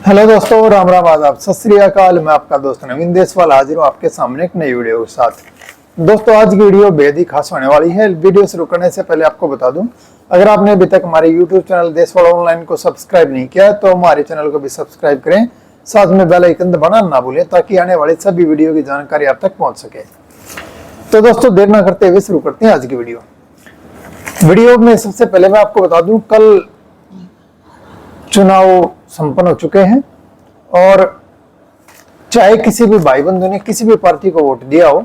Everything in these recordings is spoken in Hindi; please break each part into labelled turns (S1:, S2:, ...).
S1: हेलो दोस्तों, राम राम, आदाब, सत श्री अकाल। मैं आपका दोस्त नवीन देसवाल हाजिर हूँ आपके सामने एक नई वीडियो के साथ। दोस्तों, आज की वीडियो बेहद ही खास होने वाली है। वीडियो शुरू करने से पहले आपको बता दूं, अगर आपने अभी तक हमारे यूट्यूब चैनल देसवाल ऑनलाइन को सब्सक्राइब नहीं किया तो हमारे चैनल को भी सब्सक्राइब करें, साथ में बेल आइकन दबाना ना भूलें ताकि आने वाली सभी वीडियो की जानकारी आप तक पहुंच सके। तो दोस्तों, देर ना करते हुए शुरू करते हैं आज की वीडियो में। सबसे पहले मैं आपको बता दूं, कल चुनाव संपन्न हो चुके हैं और चाहे किसी भी भाई बंधु ने किसी भी पार्टी को वोट दिया हो,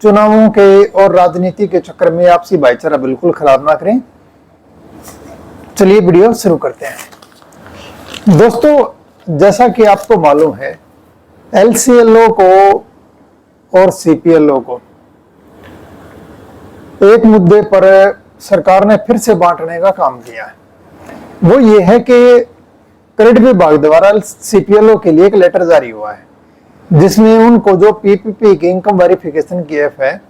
S1: चुनावों के और राजनीति के चक्कर में आपसी भाईचारा बिल्कुल खराब ना करें। चलिए वीडियो शुरू करते हैं। दोस्तों, जैसा कि आपको मालूम है, एलसीएलओ को और सीपीएलओ को एक मुद्दे पर सरकार ने फिर से बांटने का काम किया है। वो ये है कि क्रेडिट विभाग द्वारा सीपीएलओ के लिए एक लेटर जारी हुआ है जिसमें उनको जो पीपीपी की इनकम वेरिफिकेशन की एफ है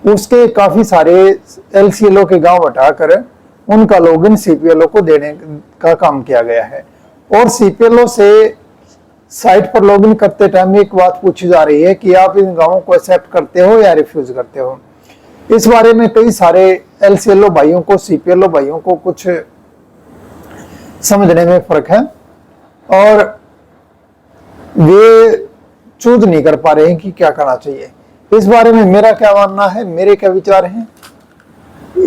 S1: उसके काफी सारे एलसीएलओ के गांव हटाकर उनका लॉगिन सीपीएलओ को देने का काम किया गया है। और सीपीएलओ से साइट पर लॉगिन करते टाइम एक बात पूछी जा रही है कि आप इन गांवों को एक्सेप्ट करते हो या रिफ्यूज करते हो। इस बारे में कई सारे एलसीएलओ भाइयों को, सीपीएलओ भाइयों को कुछ समझने में फर्क है और वे चूज नहीं कर पा रहे हैं कि क्या करना चाहिए। इस बारे में मेरा क्या मानना है, मेरे क्या विचार हैं,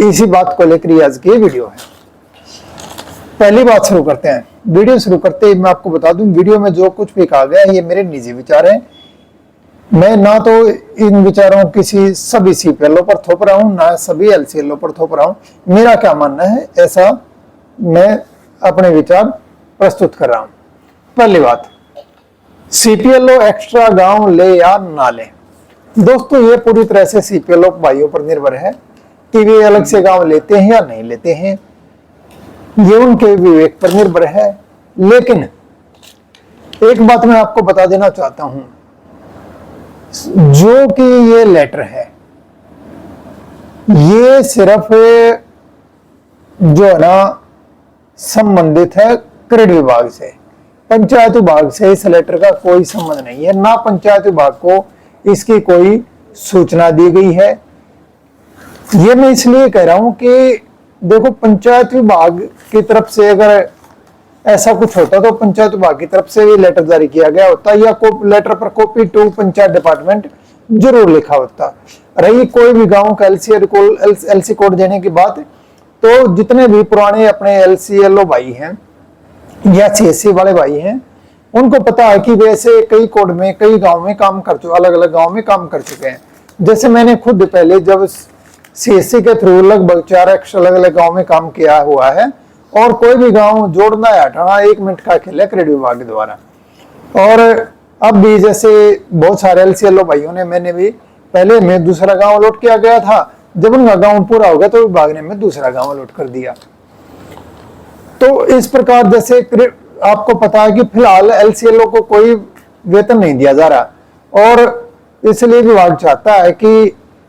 S1: इसी बात को लेकर आज की वीडियो है। पहली बात शुरू करते हैं। वीडियो शुरू करते ही मैं आपको बता दूं, वीडियो में जो कुछ भी कहा गया है ये मेरे निजी विचार हैं। मैं ना तो इन विचारों किसी सभी सीपीएलओ पर थोप रहा हूं, ना सभी एलसीएलओ पर थोप रहा हूं। मेरा क्या मानना है ऐसा मैं अपने विचार प्रस्तुत कर रहा हूं। पहली बात, सीपीएलओ एक्स्ट्रा गांव ले या ना ले। दोस्तों, ये पूरी तरह से सीपीएलओ भाइयों पर निर्भर है कि वे अलग से गांव लेते हैं या नहीं लेते हैं। ये उनके विवेक पर निर्भर है। लेकिन एक बात मैं आपको बता देना चाहता हूं, जो कि ये लेटर है ये सिर्फ जो है ना संबंधित है क्रेडिट विभाग से, पंचायत विभाग से इस लेटर का कोई संबंध नहीं है। ना पंचायत विभाग को इसकी कोई सूचना दी गई है। ये मैं इसलिए कह रहा हूं कि देखो, पंचायत विभाग की तरफ से अगर ऐसा कुछ होता तो पंचायत विभाग की तरफ से भी लेटर जारी किया गया होता या लेटर पर कॉपी टू पंचायत डिपार्टमेंट जरूर लिखा होता। रही कोई भी गांव का एलसी कोड देने की बात, तो जितने भी पुराने अपने एलसीएलओ भाई हैं या सीएससी वाले भाई हैं उनको पता है कि वैसे कई कोड में कई गांव में काम कर चुके, अलग अलग गांव में काम कर चुके हैं। जैसे मैंने खुद पहले जब सीएससी के थ्रू लगभग 4x अलग अलग गांव में काम किया हुआ है और कोई भी गांव जोड़ना या हटाना 1 मिनट का खेल है क्रेडिट विभाग के द्वारा। और अब भी जैसे बहुत सारे एलसीएलओ भाइयों ने, मैंने भी पहले मैं दूसरा गाँव अलॉट किया गया था, जब उनका गांव पूरा हो गया तो विभाग ने मैं दूसरा गांव अलॉट कर दिया। तो इस प्रकार जैसे आपको पता है कि फिलहाल एलसीएलओ को कोई वेतन नहीं दिया जा रहा और इसलिए विभाग चाहता है कि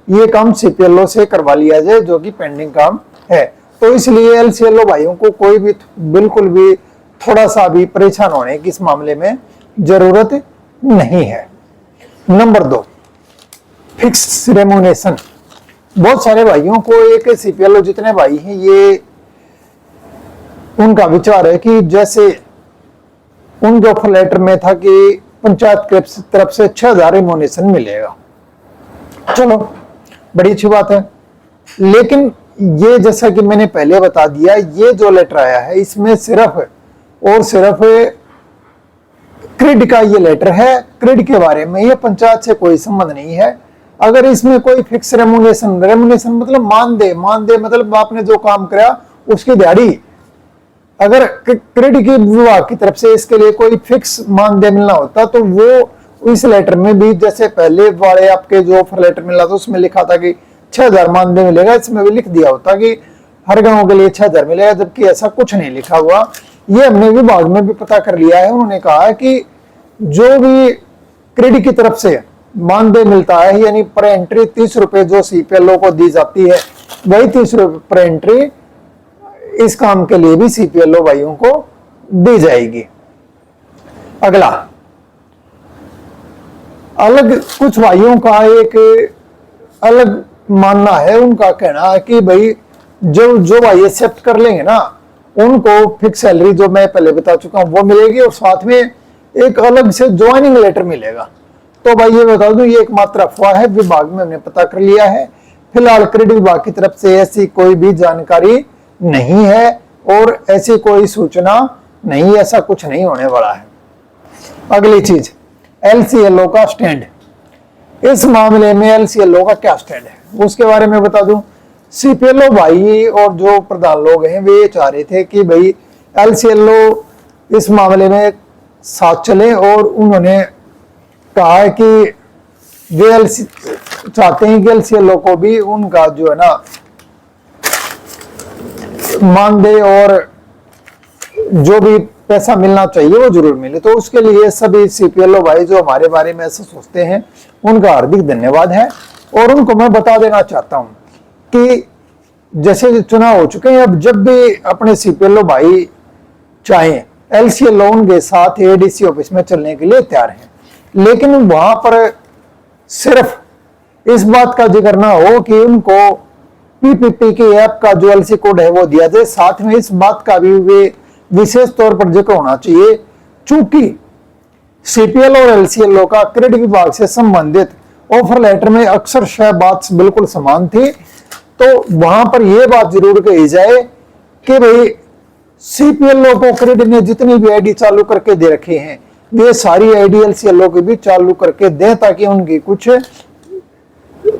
S1: ये काम सीपीएलओ से करवा लिया जाए जो कि पेंडिंग काम है। तो इसलिए एलसीएलओ भाइयों को कोई भी बिल्कुल भी थोड़ा सा भी परेशान होने की इस मामले में जरूरत नहीं है। Number 2, fix remuneration. बहुत सारे भाइयों को, एक सीपीएलओ जितने भाई हैं, ये उनका विचार है कि जैसे उनके ऑफर लेटर में था कि पंचायत की तरफ से 6000 रेमुनेशन मिलेगा। चलो, बड़ी अच्छी बात है। लेकिन ये जैसा कि मैंने पहले बता दिया, ये जो लेटर आया है इसमें सिर्फ और सिर्फ क्रेडिट का ये लेटर है। क्रेडिट के बारे में ये पंचायत से कोई संबंध नहीं है। अगर इसमें कोई फिक्स रेमुनेशन मतलब मानदेय मतलब आपने जो काम करा उसकी दिहाड़ी, अगर क्रेडिट के विभाग की तरफ से इसके लिए कोई फिक्स मानदेय मिलना होता तो वो इस लेटर में भी, जैसे पहले वाले आपके जो ऑफर लेटर मिला था उसमें लिखा था कि 6000 मानदेय मिलेगा, इसमें भी लिख दिया होता कि हर गांव के लिए 6000 मिलेगा, जबकि ऐसा कुछ नहीं लिखा हुआ। ये हमने विभाग में भी पता कर लिया है। उन्होंने कहा है कि जो भी क्रेडिट की तरफ से मानदेय मिलता है, यानी पर एंट्री 30 रुपए जो सीपीएलओ को दी जाती है, वही 30 रुपए पर एंट्री इस काम के लिए भी सीपीएलओ भाइयों को दी जाएगी। अगला, अलग कुछ भाइयों का एक अलग मानना है, उनका कहना है कि भाई जो जो भाई एक्सेप्ट कर लेंगे ना, उनको फिक्स सैलरी जो मैं पहले बता चुका हूं वो मिलेगी, और साथ में एक अलग से ज्वाइनिंग लेटर मिलेगा। तो भाई ये बता दूं, ये एकमात्र अफवाह है, विभाग में हमने पता कर लिया है। फिलहाल क्रेडिट विभाग की तरफ से ऐसी कोई भी जानकारी नहीं है और ऐसी कोई सूचना नहीं, ऐसा कुछ नहीं होने वाला है। अगली चीज, एलसीएलओ का स्टैंड। इस मामले में एलसीएलओ का क्या स्टैंड है उसके बारे में बता दूं। सीपीएलओ भाई और जो प्रधान लोग हैं वे चाह रहे थे कि भाई एलसीएलओ इस मामले में साथ चले, और उन्होंने कहा है कि वे चाहते हैं कि एलसीएलओ को भी उनका जो है ना मान दे और जो भी पैसा मिलना चाहिए वो जरूर मिले। तो उसके लिए सभी सीपीएलओ भाई जो हमारे बारे में ऐसा सोचते हैं उनका हार्दिक धन्यवाद है। और उनको मैं बता देना चाहता हूं कि जैसे चुनाव हो चुके हैं, अब जब भी अपने सीपीएलओ भाई चाहें एलसीएलओ के साथ एडीसी ऑफिस में चलने के लिए तैयार हैं, लेकिन वहां पर सिर्फ इस बात का जिक्र ना हो कि उनको पीपीपी के ऐप का जो एलसी कोड है वो दिया जाए, साथ में इस बात का भी वे विशेष तौर पर जिक्र होना चाहिए, चूंकि सीपीएल और एलसीएलओ का क्रेडिट विभाग से संबंधित ऑफर लेटर में अक्सर बात बिल्कुल समान थी। तो वहां पर यह बात जरूर कही जाए कि भाई सीपीएलओ को क्रेडिट ने जितनी भी आईडी चालू करके दे रखे हैं वे सारी आईडी एलसीएलओ की भी चालू करके दें, ताकि उनकी कुछ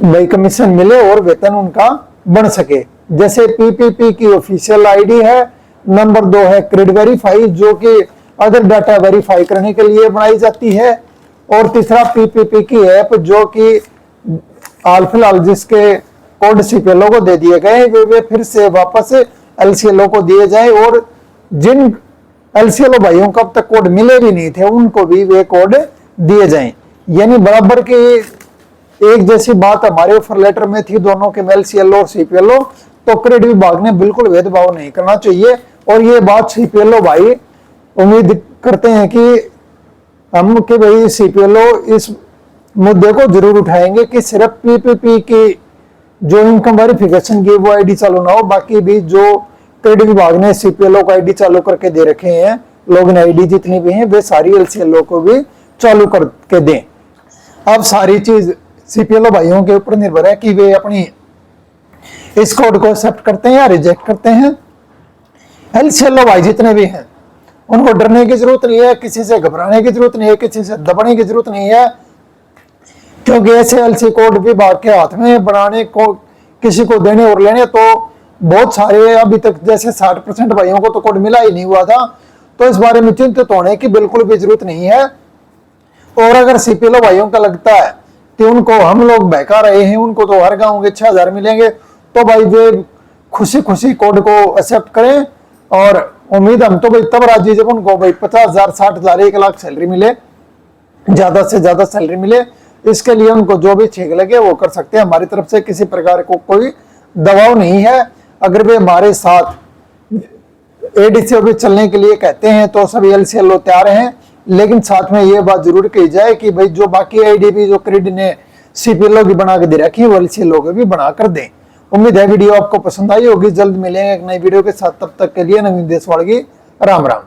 S1: भाई कमीशन मिले और वेतन उनका बन सके। जैसे पीपीपी की ऑफिशियल आईडी है, नंबर 2 है क्रेडिट वेरीफाई जो कि अदर डाटा वेरीफाई करने के लिए बनाई जाती है, और तीसरा पीपीपी की ऐप जो कि हाल फिलहाल जिसके कोड सीपीएलओ को दे दिए गए वे फिर से वापस एलसीएलओ को दिए जाए, और जिन एलसीएलओ भाइयों को अब तक कोड मिले भी नहीं थे उनको भी वे कोड दिए जाएं। यानी बराबर की एक जैसी बात हमारे ऑफर लेटर में थी दोनों के, एलसीएलओ और सीपीएलओ। तो क्रेडिट विभाग ने बिल्कुल भेदभाव नहीं करना चाहिए, और ये बात सीपीएलओ भाई उम्मीद करते हैं कि हम कि भाई सीपीएलओ इस मुद्दे को जरूर उठाएंगे कि सिर्फ पीपीपी की जो इनकम वेरिफिकेशन की वो आईडी चालू ना हो, बाकी भी जो क्रेडिट विभाग ने सीपीएलओ को आईडी चालू करके दे रखे हैं, लॉगिन आईडी जितनी भी हैं वे सारी एलसीएलओ को भी चालू करके दें। अब सारी चीज सीपीएलओ भाइयों के ऊपर निर्भर है कि वे अपनी इस कोड को एक्सेप्ट करते हैं या रिजेक्ट करते हैं। एलसीएलओ भाई जितने भी हैं उनको डरने की जरूरत नहीं है, किसी से घबराने की जरूरत नहीं है, किसी से दबने की जरूरत नहीं है, क्योंकि ऐसे एलसी कोड विभाग के हाथ में बनाने को, किसी को देने और लेने तो बहुत सारे, अभी तक जैसे 60% भाइयों को तो कोड मिला ही नहीं हुआ था। तो इस बारे में चिंतित होने की बिल्कुल भी जरूरत नहीं है। और अगर सीपीएलओ भाइयों का लगता है कि उनको हम लोग बहका रहे हैं, उनको तो हर गांव के 6000 मिलेंगे, तो भाई वे खुशी खुशी कोड को एक्सेप्ट करें। और उम्मीद हम तो भाई तब राजी जब उनको भाई 50,000, 60,000, 1 लाख सैलरी मिले, ज्यादा से ज्यादा सैलरी मिले। इसके लिए उनको जो भी ठीक लगे वो कर सकते हैं। हमारी तरफ से किसी प्रकार को कोई दबाव नहीं है। अगर वे हमारे साथ एडीसी ऑफिस चलने के लिए कहते हैं तो सभी एलसीएलओ तैयार हैं, लेकिन साथ में ये बात जरूर कही जाए कि भाई जो बाकी आईडी भी जो क्रेडिट ने सीपीएलओ की बना के दे रखी है वो एलसीएलओ को भी बना कर दें। उम्मीद है वीडियो आपको पसंद आई होगी। जल्द मिलेंगे एक नई वीडियो के साथ, तब तक के लिए नवीन देशवाल की राम राम।